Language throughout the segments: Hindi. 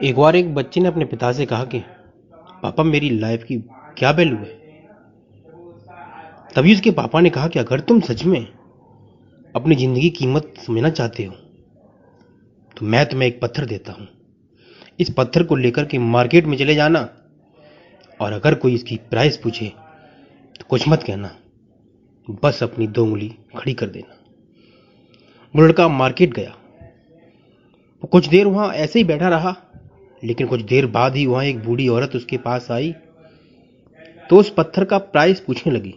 एक बार एक बच्चे ने अपने पिता से कहा कि पापा मेरी लाइफ की क्या वैल्यू है। तभी उसके पापा ने कहा कि अगर तुम सच में अपनी जिंदगी की कीमत समझना चाहते हो तो मैं तुम्हें एक पत्थर देता हूं। इस पत्थर को लेकर के मार्केट में चले जाना और अगर कोई इसकी प्राइस पूछे तो कुछ मत कहना, बस अपनी 2 उंगली खड़ी कर देना। वो लड़का मार्केट गया। वो कुछ देर वहां ऐसे ही बैठा रहा, लेकिन कुछ देर बाद ही वहां एक बूढ़ी औरत उसके पास आई तो उस पत्थर का प्राइस पूछने लगी।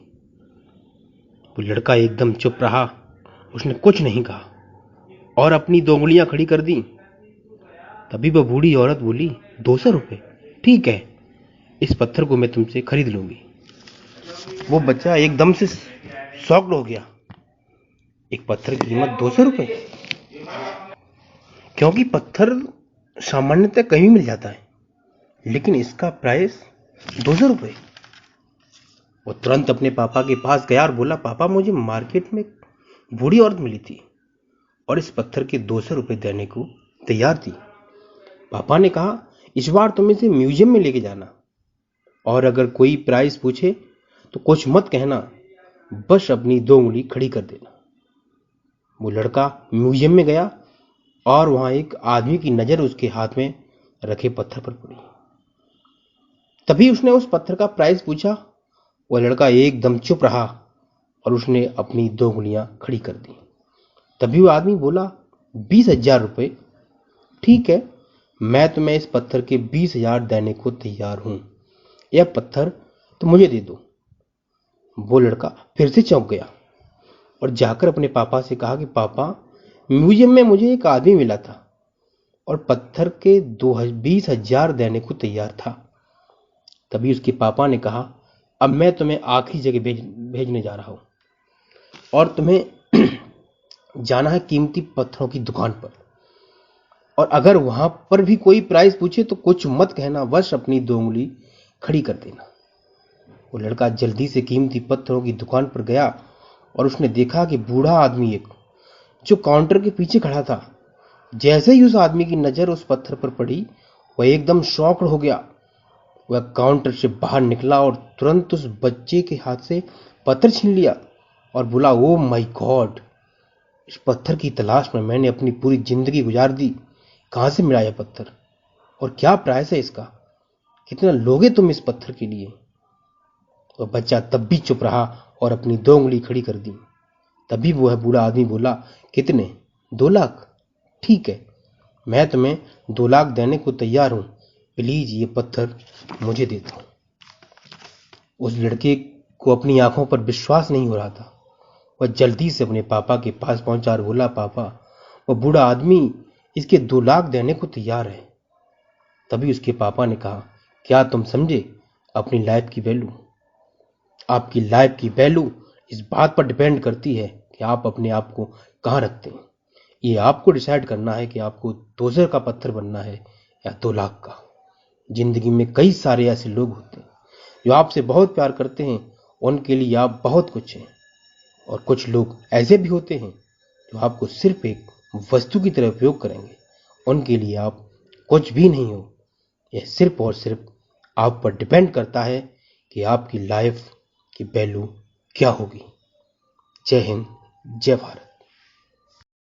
वो लड़का एकदम चुप रहा, उसने कुछ नहीं कहा और अपनी 2 उंगलियां खड़ी कर दी। तभी वह बूढ़ी औरत बोली, 200 रुपये, ठीक है, इस पत्थर को मैं तुमसे खरीद लूंगी। वो बच्चा एकदम से शॉक्ड हो गया। एक पत्थर की कीमत 200 रुपये, क्योंकि पत्थर सामान्यतः कहीं मिल जाता है, लेकिन इसका प्राइस 200 रुपये। वो तुरंत अपने पापा के पास गया और बोला, पापा मुझे मार्केट में बूढ़ी औरत मिली थी और इस पत्थर के 200 रुपये देने को तैयार थी। पापा ने कहा, इस बार तुम इसे म्यूजियम में लेके जाना और अगर कोई प्राइस पूछे तो कुछ मत कहना, बस अपनी 2 उंगली खड़ी कर देना। वो लड़का म्यूजियम में गया और वहां एक आदमी की नजर उसके हाथ में रखे पत्थर पर पड़ी। तभी उसने उस पत्थर का प्राइस पूछा। वह लड़का एकदम चुप रहा और उसने अपनी 2 उंगलियां खड़ी कर दी। तभी वो आदमी बोला, 20,000 रुपये, ठीक है, मैं तुम्हें इस पत्थर के 20,000 देने को तैयार हूं, यह पत्थर तो मुझे दे दो। वो लड़का फिर से चौंक गया और जाकर अपने पापा से कहा कि पापा म्यूजियम में मुझे एक आदमी मिला था और पत्थर के 20,000 देने को तैयार था। तभी उसके पापा ने कहा, अब मैं तुम्हें आखिरी जगह भेजने जा रहा हूं और तुम्हें जाना है कीमती पत्थरों की दुकान पर, और अगर वहां पर भी कोई प्राइस पूछे तो कुछ मत कहना, बस अपनी 2 उंगली खड़ी कर देना। वो लड़का जल्दी से कीमती पत्थरों की दुकान पर गया और उसने देखा कि बूढ़ा आदमी एक जो काउंटर के पीछे खड़ा था। जैसे ही उस आदमी की नजर उस पत्थर पर पड़ी, वह एकदम शॉक्ड हो गया। वह काउंटर से बाहर निकला और तुरंत उस बच्चे के हाथ से पत्थर छीन लिया और बोला, ओ माय गॉड, इस पत्थर की तलाश में मैंने अपनी पूरी जिंदगी गुजार दी। कहां से मिला यह पत्थर और क्या प्राइस है इसका, कितना लोगे तुम इस पत्थर के लिए? वह बच्चा तब भी चुप रहा और अपनी 2 उंगली खड़ी कर दी। तभी वह बूढ़ा आदमी बोला, कितने? 2 लाख, ठीक है, मैं तुम्हें 2 लाख देने को तैयार हूं, प्लीज ये पत्थर मुझे दे दो। उस लड़के को अपनी आंखों पर विश्वास नहीं हो रहा था। वह जल्दी से अपने पापा के पास पहुंचा और बोला, पापा वह बूढ़ा आदमी इसके 2 लाख देने को तैयार है। तभी उसके पापा ने कहा, क्या तुम समझे अपनी लाइफ की वैल्यू? आपकी लाइफ की वैल्यू इस बात पर डिपेंड करती है कि आप अपने आप को कहाँ रखते हैं। ये आपको डिसाइड करना है कि आपको 200 का पत्थर बनना है या 2 लाख का। जिंदगी में कई सारे ऐसे लोग होते हैं जो आपसे बहुत प्यार करते हैं, उनके लिए आप बहुत कुछ हैं, और कुछ लोग ऐसे भी होते हैं जो आपको सिर्फ एक वस्तु की तरह उपयोग करेंगे, उनके लिए आप कुछ भी नहीं हो। यह सिर्फ और सिर्फ आप पर डिपेंड करता है कि आपकी लाइफ की वैल्यू क्या होगी। जय हिंद, जय भारत।